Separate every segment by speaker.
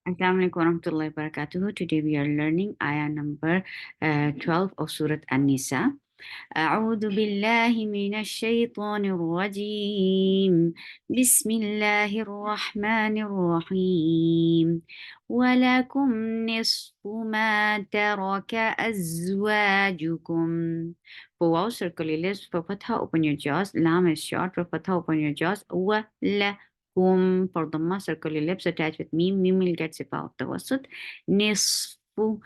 Speaker 1: Assalamu alaikum warahmatullahi wabarakatuh. Today we are learning ayah number 12 of Surah An-Nisa. أعوذ بالله من الشيطان الرجيم بسم الله الرحمن الرحيم ولكم نصف ما ترك أزواجكم. For wow, circle your lips. For fatha, open your jaws. Lam is short. For fatha, open your jaws. ولكم. For dhamma, circle your lips. Attach with mim. Mim will get sifa of the wasut. Nisfu.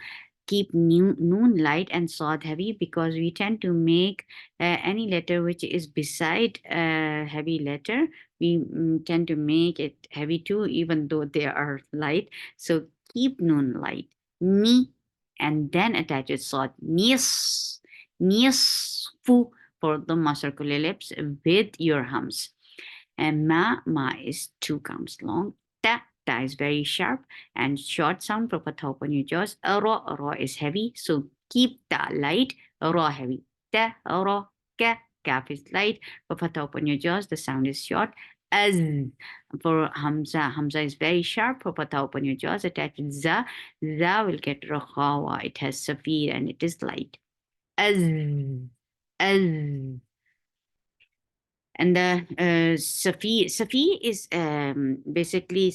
Speaker 1: Keep noon light and sod heavy because we tend to make any letter which is beside a heavy letter, we tend to make it heavy too, even though they are light. So keep noon light. Ni, and then attach it sod. Nis, nisfu for the circular lips with your hums. And ma is 2 counts long. Ta is very sharp and short sound. For patha, open your jaws. Ra is heavy, so keep ta light. Ra heavy. Ta, ra, kaf is light. For patha, open your jaws. The sound is short. Az. For hamza is very sharp. For patha, open your jaws. Attach za. Za will get rakhawa. It has safir and it is light. Az. Az. And the Safi is basically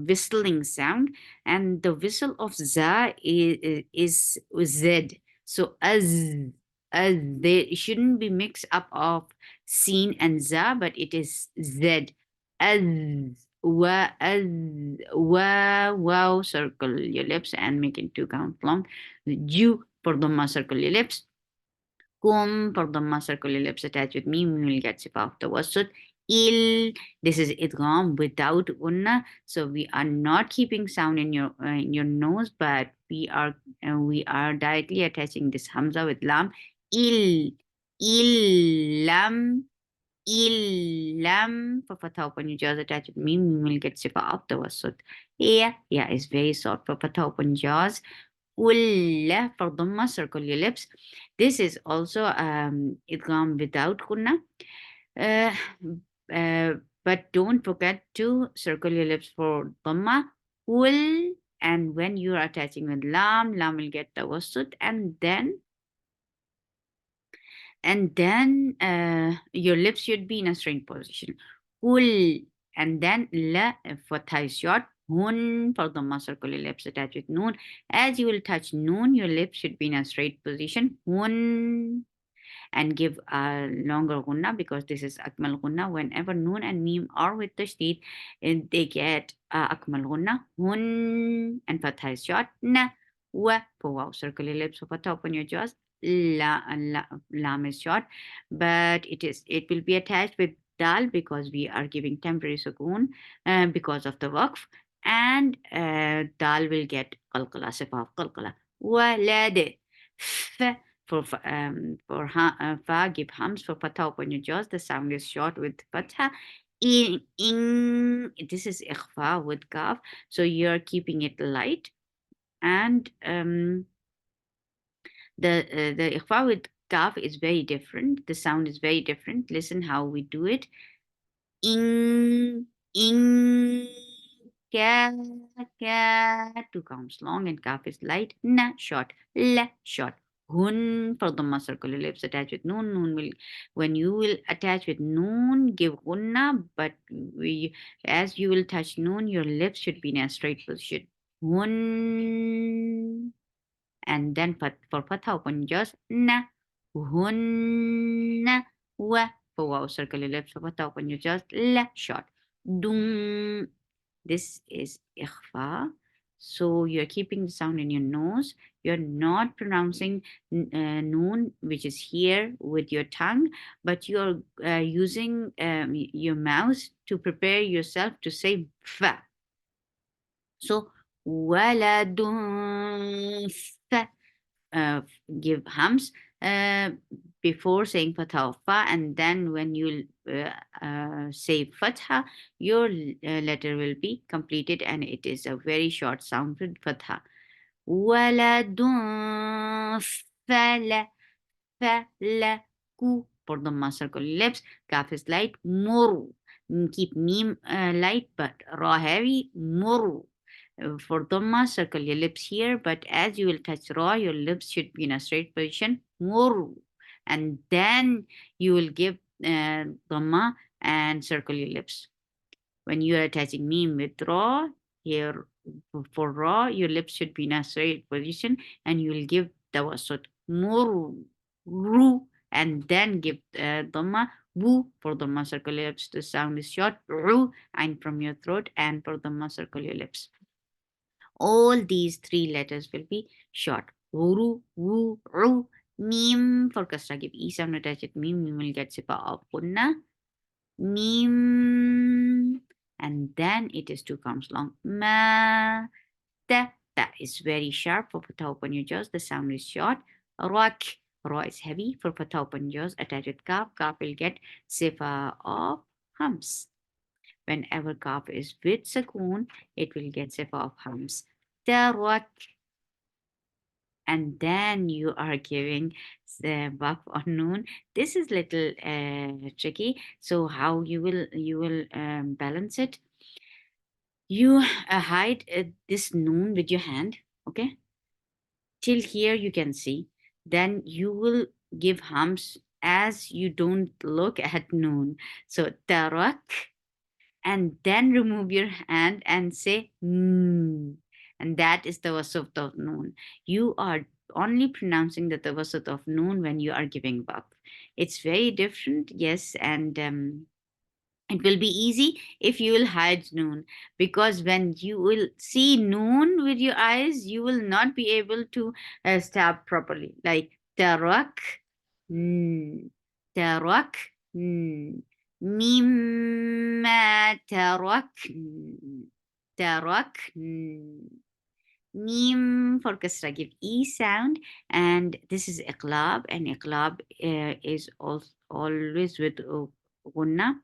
Speaker 1: whistling sound, and the whistle of za is z. So as they shouldn't be mixed up of sin and za, but it is z. As as wow, circle your lips and make it 2 count long. Ju for the circle your lips. Kum for the circle ellipse attached with me, we will get sifa of the wasut. Il, this is idgham without unna, so we are not keeping sound in your nose, but we are directly attaching this hamza with lam. Il, illam, illam for fatha, open your jaws attached with me, we will get sifa of the wasut. Yeah is very soft. For fatha, open jaws. Kulla for dhamma, circle your lips. This is also idgham without gunna. Uh, but don't forget to circle your lips for dhamma. Kul, and when you are attaching with lam, lam will get the wasut, and then your lips should be in a straight position. Kul, and then la for thigh short. Hun for the circle your lips attached with noon. As you will touch noon, your lips should be in a straight position. Hun, and give a longer gunna because this is akmal gunna. Whenever noon and mim are with tashdid, they get akmal gunna. Hun, and fatha is short. Na, wa for wow, circle your lips. For fatha, open your jaws. Lam is short, but it will be attached with dal because we are giving temporary sukoon because of the waqf, and dal will get qalqala, sifa of qalqala. Walad, fa give hums. For fatha, open your jaws. The sound is short with fatha. This is ikhfa with kaf, so you're keeping it light, and the ikhfa with kaf is very different. The sound is very different. Listen how we do it. In ka, 2 counts long, and kaf is light. Na short, la short. Hun for the circle lips attached with noon. Noon will, when you will attach with noon, give gunna, but as you will touch noon, your lips should be in a straight position. Hun, and then for fatha, open jaws. Na, hunna, wa for wow, circle your lips. For fatha, open your jaws. La short. Dung, this is ikhfa. So you're keeping the sound in your nose. You're not pronouncing noon, which is here, with your tongue, but you're using your mouth to prepare yourself to say fa. So waladun fa, give hums before saying fatha fa, and then when you say fatha, your letter will be completed, and it is a very short sound with fatha. Waladun fala, falaku for the circle lips. Kaf is light. Mur, keep mim light but ra heavy. Mur, For Dhamma, circle your lips here, but as you will touch Ra, your lips should be in a straight position. Mur. And then you will give Dhamma and circle your lips. When you are attaching Mim with Ra, here for Ra, your lips should be in a straight position and you will give Tawassut. Mur. Ru. And then give Dhamma. Wu. For Dhamma, circle your lips. The sound is short. Ru. And from your throat. And for Dhamma, circle your lips. All these three letters will be short. Ru, wu, ru. Mim for kasra. Give e sound attach it. Mim, you will get sipa of punna. Mim. And then it is two counts long. Ma. Ta. That is very sharp. For fatha open your jaws. The sound is short. Rak. Ra is heavy. For fatha open jaws. Attach it kaf. Kaf will get sifa of hums. Whenever kaf is with sukoon, it will get sifa of hums. Tarak. And then you are giving the waqf on noon. This is little tricky. So how you will balance it? You hide this noon with your hand. Okay, till here you can see. Then you will give hums as you don't look at noon. So tarak, and then remove your hand and say and that is the wasut of noon. You are only pronouncing the tawasut of noon when you are giving waqf. It's very different, yes, and it will be easy if you will hide noon, because when you will see noon with your eyes, you will not be able to stop properly. Like tarak, tarak, mimma tarak, tarak. Mim for kasra, give e sound, and this is iqlab, and iqlab is always with gunna,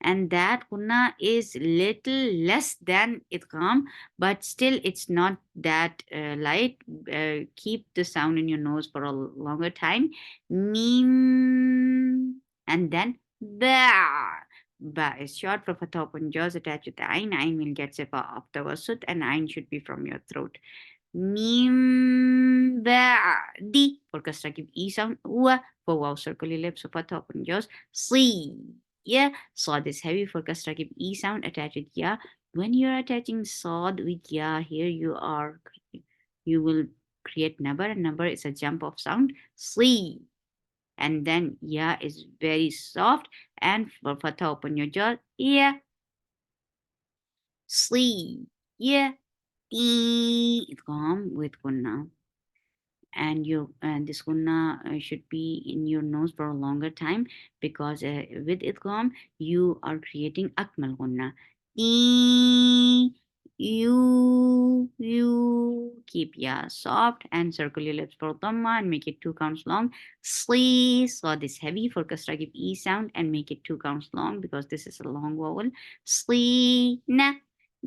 Speaker 1: and that gunna is little less than idgham, but still it's not that light. Keep the sound in your nose for a longer time. Mim, and then ba. Ba is short for fatha open jaws attached with the ain. Ain will get sifa of tawassut, and ain should be from your throat. Mim ba'di for kasra, give e sound. Wa for wow, circle your lips. So fatha open jaws. Si. Yeah, sod is heavy for kasra, give e sound attached with ya. When you're attaching sod with ya, here you will create number, and number is a jump of sound. Si. And then ya is very soft, and for fatha open your jaw. Yeah. Si. Yeah. It's calm with gunna, and this gunna should be in your nose for a longer time, because with idgham you are creating akmal gunna. You keep ya soft and circle your lips for dhamma and make it two counts long. Sli, so this heavy for kasra, give e sound and make it two counts long because this is a long vowel. Sli na.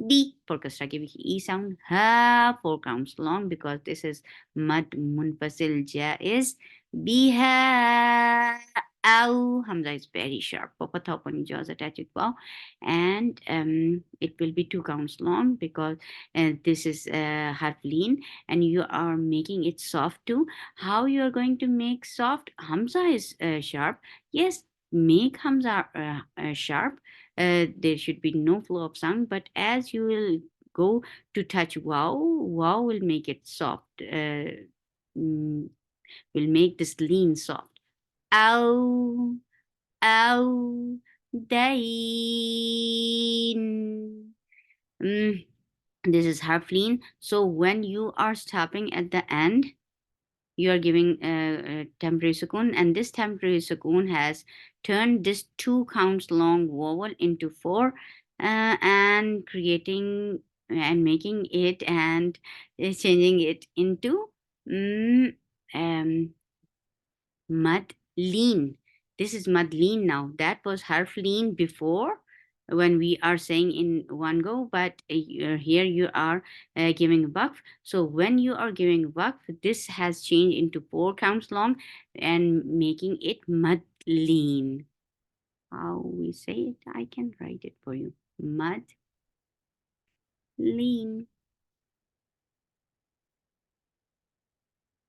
Speaker 1: D for kasra, give e sound. Ha, four counts long because this is mad munfasil jaiz. Biha. Ow, Hamza is very sharp. Papa top on jaws attached with wow. And it will be two counts long because this is harf lean, and you are making it soft too. How you are going to make soft? Hamza is sharp. Yes, make Hamza sharp. There should be no flow of sound, but as you will go to touch wow, wow will make it soft. Mm, will make this lean soft. Ow, ow, dain. This is half lean. So when you are stopping at the end, you are giving temporary sukoon, and this temporary sukoon has turned this two counts long vowel into four, and creating and making it and changing it into mm, um, mud lean. This is mud lean now. That was harf lean before when we are saying in one go, but here you are giving waqf. So when you are giving waqf, this has changed into four counts long and making it mud lean. How we say it? I can write it for you. Mud lean.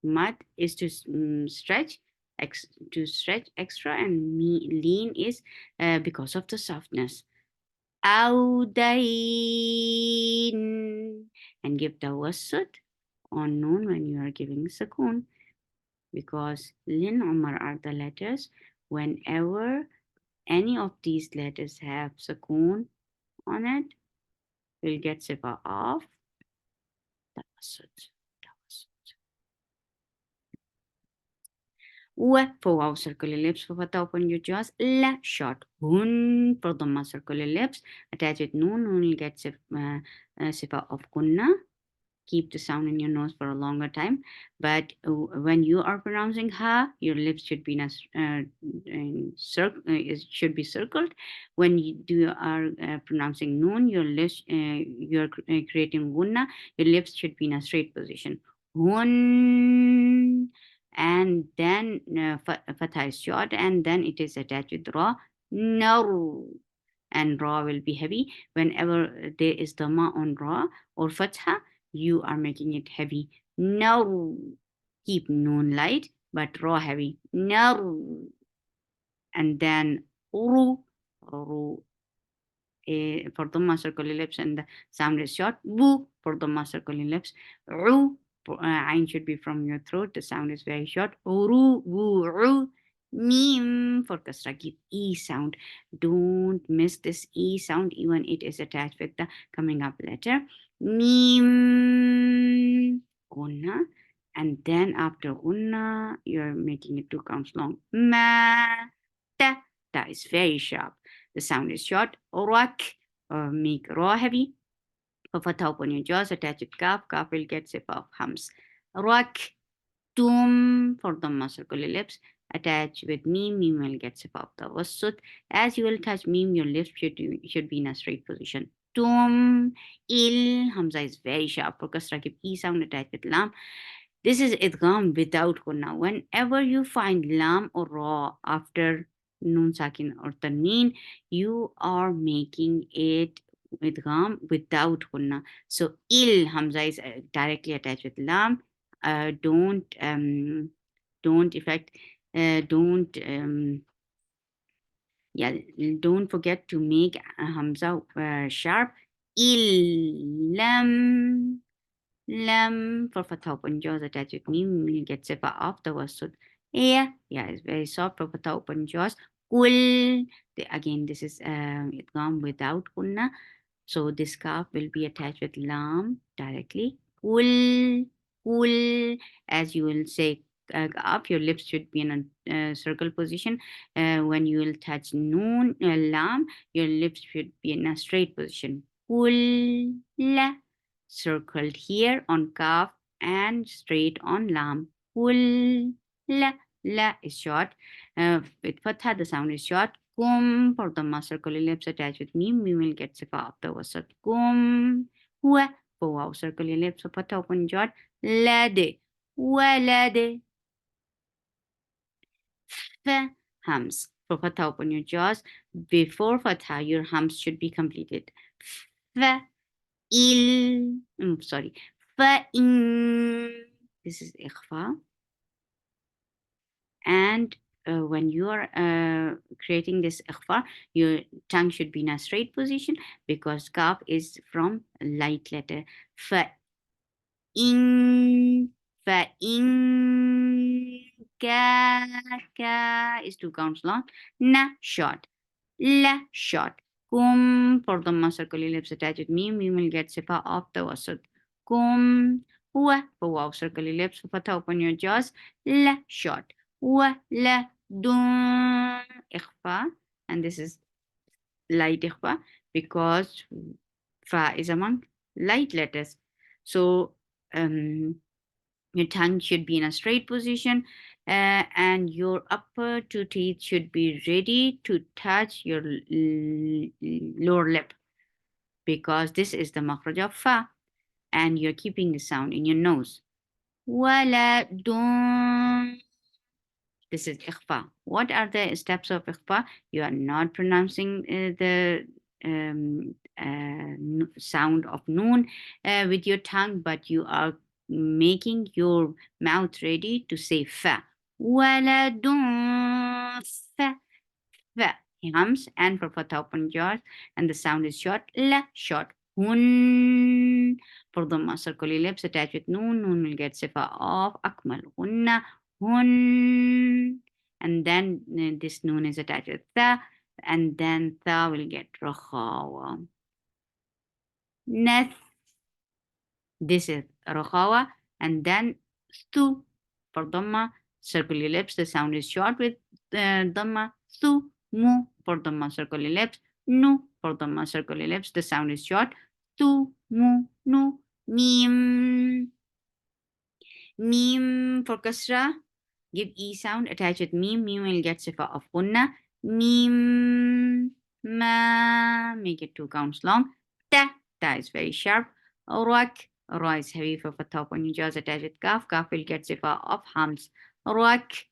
Speaker 1: mud is to stretch, to stretch extra, and lean is because of the softness. Audain, and give tawassut on noon when you are giving sukoon, because lin umar are the letters. Whenever any of these letters have sukoon on it, we'll get sifa of tawassut. و for wow circular lips for fatha open your jaws. La short hun for dhamma circular lips. Attach with noon will get sifa of kunna. Keep the sound in your nose for a longer time. But when you are pronouncing ha, your lips should be should be circled. When you are pronouncing noon, your lips you're creating gunna. Your lips should be in a straight position. Hun, and then fatha is short, and then it is attached with ra. No, and ra will be heavy. Whenever there is dhamma on ra or fatha, you are making it heavy. No, keep noon light but raw heavy. No, and then uru, uru for the circular lips, and the sound is short. Bu for the circular lips. Ru, ain should be from your throat. The sound is very short. Uru, bu, ru. Mim for kasra, give e sound. Don't miss this e sound, even it is attached with the coming up letter. Mim, gunna, and then after gunna, you're making it 2 counts long. Ma, ta, ta is very sharp. The sound is short. Rak, make raw heavy. For fatha open your jaws, attach it kaf. Kaf will get sip of hums. Rak, tum for the circular lips. Attach with mim. Mim will get sip of the wasut. As you will touch mim, your lips should be in a straight position. Tum, il. Hamza is very sharp. For kasra, give e sound attached with lam. This is idgham without gunna. Whenever you find lam or ra after noon sakin or tanween, you are making it idgham without gunna. So il hamza is directly attached with lam. Don't effect don't yeah, don't forget to make hamza sharp. Lam, lam for fatha open jaws attached with mim will get sifa of the wasud. Yeah, it's very soft for fatha open jaws. Kul, again this is idgham without kunna. So this kaf will be attached with lam directly. Kul, kul, as you will say up, your lips should be in a circle position. When you will touch noon, lam, your lips should be in a straight position. Kul, la, circled here on kaf and straight on lam. Kul, la is short. With fatha, the sound is short. Kum for the circular lips attached with mim, we will get sifa of the wasat. Kum, huwa for wow circular lips, so fatha open jot. Lade, walade. Fa, hums. For fatha open your jaws. Before fatha, your hums should be completed. Fa, sorry. Fa, in. This is ikhfa. And when you are creating this ikhfa, your tongue should be in a straight position because kaf is from light letter. Fa in, fa in, ka is 2 counts long. Na short, la short. Kum for the circular lips attached with mim, we will get sifa of the wasud. Kum, huwa for wow circular lips, for fatha open your jaws, la short. ولا دون إخفاء, and this is light إخفاء because fa is among light letters. So your tongue should be in a straight position and your upper 2 teeth should be ready to touch your lower lip because this is the makhraj of fa and you're keeping the sound in your nose. ولا دون. This is ikhfa. What are the steps of ikhfa? You are not pronouncing the sound of noon with your tongue, but you are making your mouth ready to say fa. ولد fa. Fa. He hums and for fatha open jaws and the sound is short. La short. Hun. For dhamma circular lips attached with noon. Noon will get sifa off. Akmal. Hunna. Hun. And then this noon is attached with tha. And then tha will get rakhawa. Nath. This is rakhawa. And then stu. For dhamma circular lips, the sound is short with dhamma. Stu. Mu for dhamma circular lips. Nu for dhamma circular lips, the sound is short. Tu. Mu. Nu. Mim. Mim for kasra. Give E sound, attach with mim. Mim will get sifa of gunna. Mim. Ma. Make it 2 counts long. Ta. Ta is very sharp. Rak. Ra is heavy for fatha when you just attach with kaf. Kaf will get sifa of hams. Rak.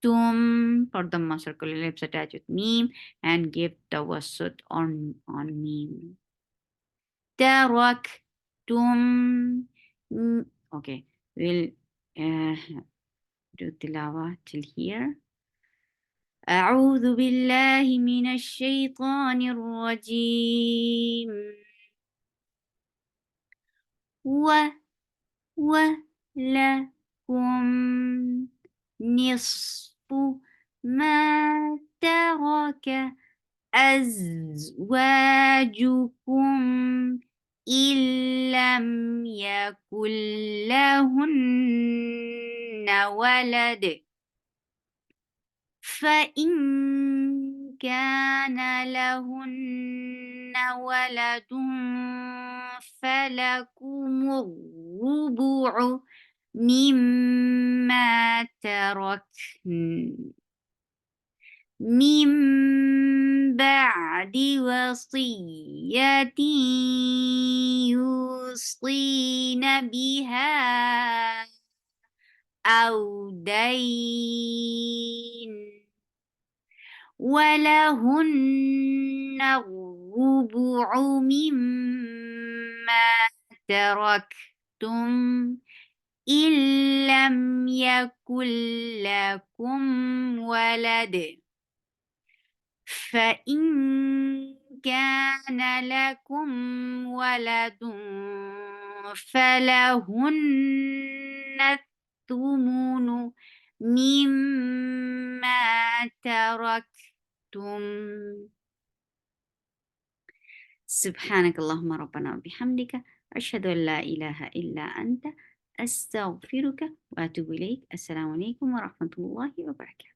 Speaker 1: Tum for the circular lips attach with mim and give tawassut on mim. Taraktum. Okay, we'll do tilawa till here. أعوذ بالله من الشيطان الرجيم ولكم نصف ما ترك أزواجكم إن لم يكن لهن ولد فإن كان لهن ولد فلكم الربع مما تركن من بعد وصية يوصين بها أو دين ولهن الربع مما تركتم إن لم يكن لكم ولد فإن كان لكم ولد فلهن الثمن مما تركتم سبحانك اللهم ربنا وبحمدك أشهد أن لا إله إلا أنت أستغفرك وأتوب إليك السلام عليكم ورحمة الله وبركاته